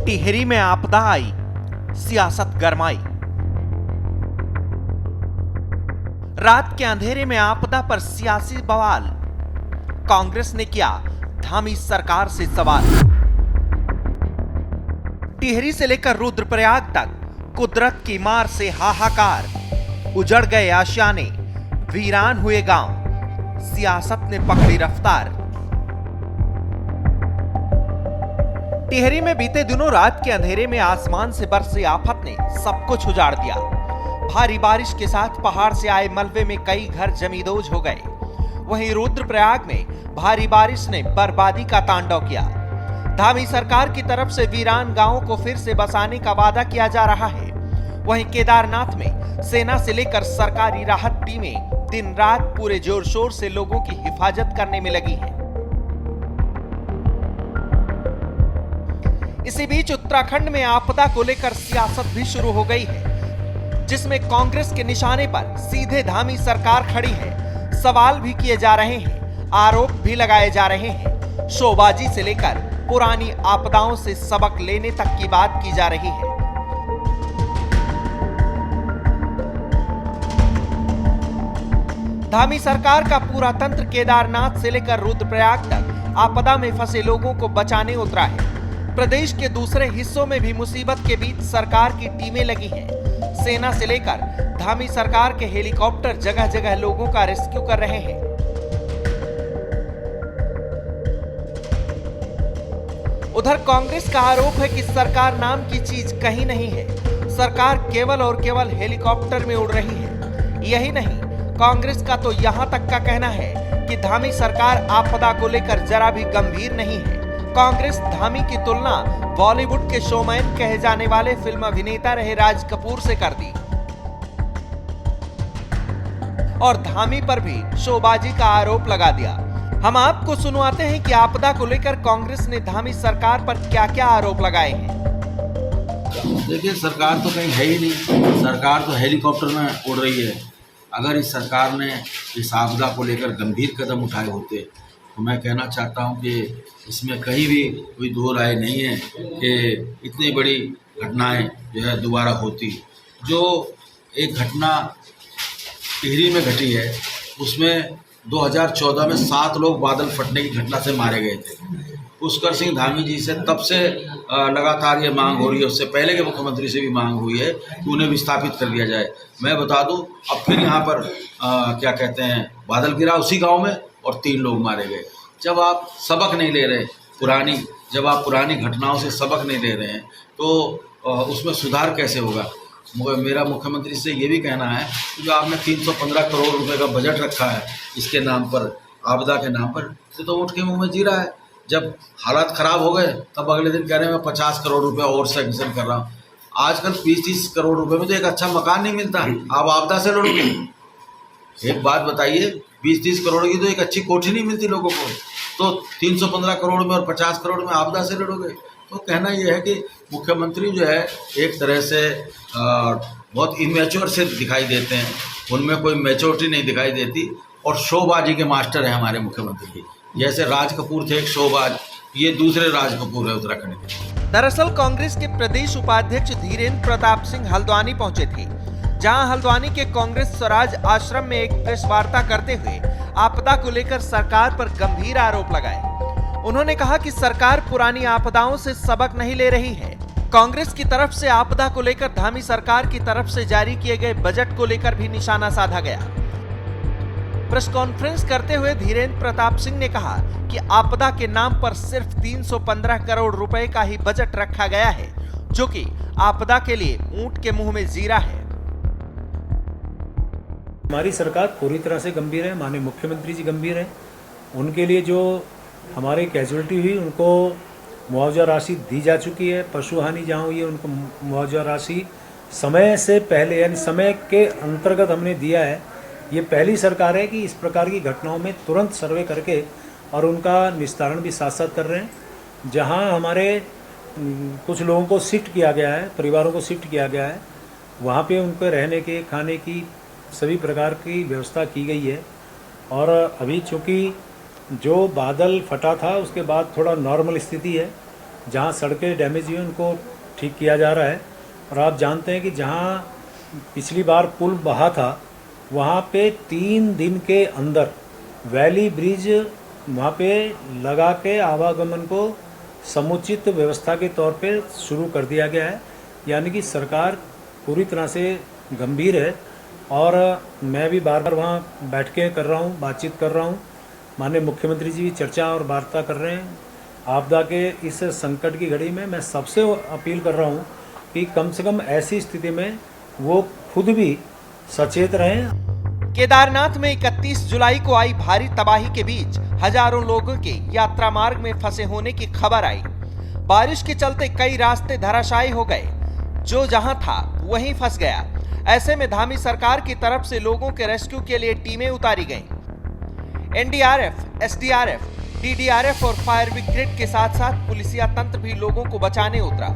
टिहरी में आपदा आई, सियासत गरमाई। रात के अंधेरे में आपदा पर सियासी बवाल। कांग्रेस ने किया धामी सरकार से सवाल। टिहरी से लेकर रुद्रप्रयाग तक कुदरत की मार से हाहाकार। उजड़ गए आशियाने, वीरान हुए गांव। सियासत ने पकड़ी रफ्तार। टिहरी में बीते दिनों रात के अंधेरे में आसमान से बरसी आफत ने सब कुछ उजाड़ दिया। भारी बारिश के साथ पहाड़ से आए मलबे में कई घर जमींदोज हो गए। वहीं रुद्रप्रयाग में भारी बारिश ने बर्बादी का तांडव किया। धामी सरकार की तरफ से वीरान गांवों को फिर से बसाने का वादा किया जा रहा है। वहीं केदारनाथ में सेना से लेकर सरकारी राहत टीमें दिन रात पूरे जोर शोर से लोगों की हिफाजत करने में लगी हैं। इसी बीच उत्तराखंड में आपदा को लेकर सियासत भी शुरू हो गई है, जिसमें कांग्रेस के निशाने पर सीधे धामी सरकार खड़ी है। सवाल भी किए जा रहे हैं, आरोप भी लगाए जा रहे हैं। शोबाजी से लेकर पुरानी आपदाओं से सबक लेने तक की बात की जा रही है। धामी सरकार का पूरा तंत्र केदारनाथ से लेकर रुद्रप्रयाग तक आपदा में फंसे लोगों को बचाने उतरा है। प्रदेश के दूसरे हिस्सों में भी मुसीबत के बीच सरकार की टीमें लगी हैं। सेना से लेकर धामी सरकार के हेलीकॉप्टर जगह जगह लोगों का रेस्क्यू कर रहे हैं। उधर कांग्रेस का आरोप है कि सरकार नाम की चीज कहीं नहीं है। सरकार केवल और केवल हेलीकॉप्टर में उड़ रही है। यही नहीं, कांग्रेस का तो यहां तक का कहना है कि धामी सरकार आपदा को लेकर जरा भी गंभीर नहीं है। कांग्रेस धामी की तुलना बॉलीवुड के शोमैन कहे जाने वाले फिल्म अभिनेता रहे राज कपूर से कर दी और धामी पर भी शोबाजी का आरोप लगा दिया। हम आपको सुनवाते हैं कि आपदा को लेकर कांग्रेस ने धामी सरकार पर क्या क्या आरोप लगाए हैं। देखिए, सरकार तो कहीं है ही नहीं। सरकार तो हेलीकॉप्टर में उड़ रही है। अगर इस सरकार ने इस आपदा को लेकर गंभीर कदम उठाए होते तो मैं कहना चाहता हूं कि इसमें कहीं भी कोई दो राय नहीं है कि इतनी बड़ी घटनाएं जो है दोबारा होती। जो एक घटना टिहरी में घटी है उसमें 2014 में 7 लोग बादल फटने की घटना से मारे गए थे। पुष्कर सिंह धामी जी से तब से लगातार ये मांग हो रही है। उससे पहले के मुख्यमंत्री से भी मांग हुई है कि उन्हें विस्थापित कर दिया जाए। मैं बता दूं, अब फिर यहाँ पर क्या कहते हैं, बादल गिरा उसी गांव में और 3 लोग मारे गए। जब आप सबक नहीं ले रहे जब आप पुरानी घटनाओं से सबक नहीं ले रहे हैं तो उसमें सुधार कैसे होगा। मेरा मुख्यमंत्री से ये भी कहना है कि जो आपने 315 करोड़ रुपए का बजट रखा है इसके नाम पर, आपदा के नाम पर, तो ऊँट के मुंह में जी रहा है। जब हालात खराब हो गए तब अगले दिन कह रहे हैं मैं 50 करोड़ रुपए और सैंक्शन कर रहा हूँ। आजकल 20-30 करोड़ रुपए में तो एक अच्छा मकान नहीं मिलता। आप आपदा से लड़ोगे? एक बात बताइए, 20-30 करोड़ की तो एक अच्छी कोठी नहीं मिलती लोगों को, तो 315 करोड़ में और 50 करोड़ में आपदा से लड़ोगे। तो कहना यह है कि मुख्यमंत्री जो है एक तरह से बहुत इमेच्योर से दिखाई देते हैं। उनमें कोई मैच्योरिटी नहीं दिखाई देती और शोबाजी के मास्टर हैं हमारे मुख्यमंत्री। जैसे राज कपूर थे एक शोबाज, ये दूसरे राज कपूर है उत्तराखंड के। दरअसल कांग्रेस के प्रदेश उपाध्यक्ष धीरेन्द्र प्रताप सिंह हल्द्वानी पहुंचे थे, जहां हल्द्वानी के कांग्रेस स्वराज आश्रम में एक प्रेस वार्ता करते हुए आपदा को लेकर सरकार पर गंभीर आरोप लगाए। उन्होंने कहा कि सरकार पुरानी आपदाओं से सबक नहीं ले रही है। कांग्रेस की तरफ से आपदा को लेकर धामी सरकार की तरफ से जारी किए गए बजट को लेकर भी निशाना साधा गया। प्रेस कॉन्फ्रेंस करते हुए धीरेन्द्र प्रताप सिंह ने कहा कि आपदा के नाम पर सिर्फ 315 करोड़ रुपए का ही बजट रखा गया है, जो कि आपदा के लिए ऊंट के मुंह में जीरा है। हमारी सरकार पूरी तरह से गंभीर है। माननीय मुख्यमंत्री जी गंभीर हैं। उनके लिए जो हमारे कैजुअलिटी हुई उनको मुआवजा राशि दी जा चुकी है। पशु हानि जहाँ हुई है उनको मुआवजा राशि समय से पहले यानी समय के अंतर्गत हमने दिया है। ये पहली सरकार है कि इस प्रकार की घटनाओं में तुरंत सर्वे करके और उनका निस्तारण भी साथ साथ कर रहे हैं। जहाँ हमारे कुछ लोगों को शिफ्ट किया गया है, परिवारों को शिफ्ट किया गया है, वहाँ पे उनको रहने के, खाने की सभी प्रकार की व्यवस्था की गई है। और अभी चूँकि जो बादल फटा था उसके बाद थोड़ा नॉर्मल स्थिति है जहाँ सड़कें डैमेज हुई हैं उनको ठीक किया जा रहा है। और आप जानते हैं कि जहाँ पिछली बार पुल बहा था वहाँ पे 3 दिन के अंदर वैली ब्रिज वहाँ पे लगा के आवागमन को समुचित व्यवस्था के तौर पे शुरू कर दिया गया है। यानी कि सरकार पूरी तरह से गंभीर है और मैं भी बार बार वहाँ बैठकें कर रहा हूँ, बातचीत कर रहा हूँ। माननीय मुख्यमंत्री जी भी चर्चा और वार्ता कर रहे हैं। आपदा के इस संकट की घड़ी में मैं सबसे अपील कर रहा हूँ कि कम से कम ऐसी स्थिति में वो खुद भी सचेत रहें। केदारनाथ में 31 जुलाई को आई भारी तबाही के बीच हजारों लोगों के यात्रा मार्ग में फंसे होने की खबर आई। बारिश के चलते कई रास्ते धराशायी हो गए, जो जहां था वहीं फंस गया। ऐसे में धामी सरकार की तरफ से लोगों के रेस्क्यू के लिए टीमें उतारी गईं। एनडीआरएफ, एसडीआरएफ, डीडीआरएफ और फायर ब्रिगेड के साथ साथ पुलिसिया तंत्र भी लोगों को बचाने उतरा।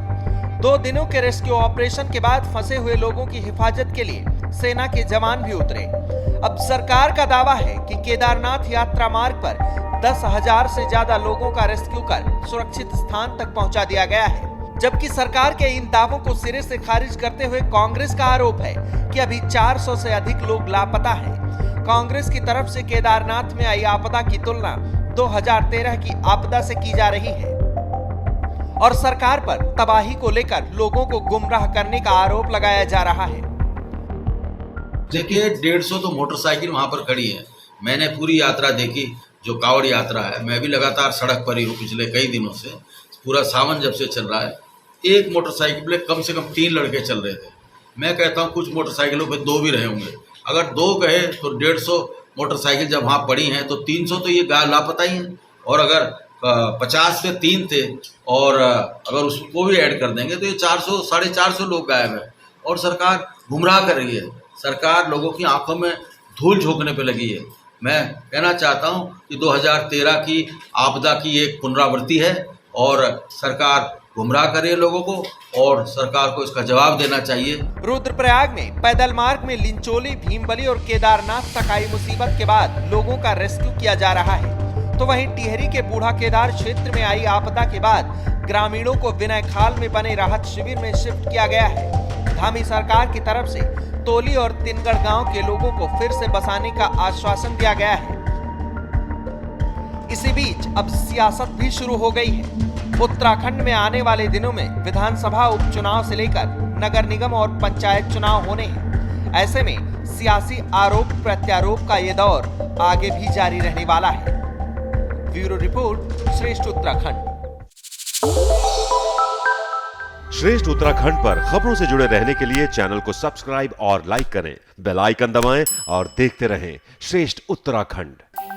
2 दिनों के रेस्क्यू ऑपरेशन के बाद फंसे हुए लोगों की हिफाजत के लिए सेना के जवान भी उतरे। अब सरकार का दावा है कि केदारनाथ यात्रा मार्ग पर 10,000 से ज्यादा लोगों का रेस्क्यू कर सुरक्षित स्थान तक पहुंचा दिया गया है। जबकि सरकार के इन दावों को सिरे से खारिज करते हुए कांग्रेस का आरोप है कि अभी 400 से अधिक लोग लापता हैं। कांग्रेस की तरफ से केदारनाथ में आई आपदा की तुलना 2013 की आपदा से की जा रही है और सरकार पर तबाही को लेकर लोगों को गुमराह करने का आरोप लगाया जा रहा है। देखिए 150 तो मोटरसाइकिल वहाँ पर खड़ी है। मैंने पूरी यात्रा देखी, जो कांवड़ यात्रा है। मैं भी लगातार सड़क पर ही हूँ पिछले कई दिनों से। पूरा सावन जब से चल रहा है, एक मोटरसाइकिल पे कम से कम 3 लड़के चल रहे थे। मैं कहता हूँ कुछ मोटरसाइकिलों पे 2 भी रहे होंगे। अगर 2 कहे तो 150 मोटरसाइकिल जब वहाँ पड़ी हैं तो 300 तो ये लापता ही हैं। और अगर 50 से 3 थे और अगर उसको भी ऐड कर देंगे तो ये 400 450 लोग गायब हैं। और सरकार गुमराह कर रही है। सरकार लोगों की आंखों में धूल झोंकने पे लगी है। मैं कहना चाहता हूं कि 2013 की आपदा की एक पुनरावृत्ति है और सरकार गुमराह कर रही है लोगों को और सरकार को इसका जवाब देना चाहिए। रुद्रप्रयाग में पैदल मार्ग में लिंचोली, भीमबली और केदारनाथ तक आई मुसीबत के बाद लोगों का रेस्क्यू किया जा रहा है, तो वहीं टिहरी के बूढ़ा केदार क्षेत्र में आई आपदा के बाद ग्रामीणों को विनय खाल में बने राहत शिविर में शिफ्ट किया गया है। धामी सरकार की तरफ से तोली और तिनगढ़ गांव के लोगों को फिर से बसाने का आश्वासन दिया गया है। इसी बीच अब सियासत भी शुरू हो गई है। उत्तराखंड में आने वाले दिनों में विधानसभा उपचुनाव से लेकर नगर निगम और पंचायत चुनाव होने हैं। ऐसे में सियासी आरोप प्रत्यारोप का ये दौर आगे भी जारी रहने वाला है। ब्यूरो रिपोर्ट, श्रेष्ठ उत्तराखंड। श्रेष्ठ उत्तराखंड पर खबरों से जुड़े रहने के लिए चैनल को सब्सक्राइब और लाइक करें, बेल आइकन दबाएं और देखते रहें श्रेष्ठ उत्तराखंड।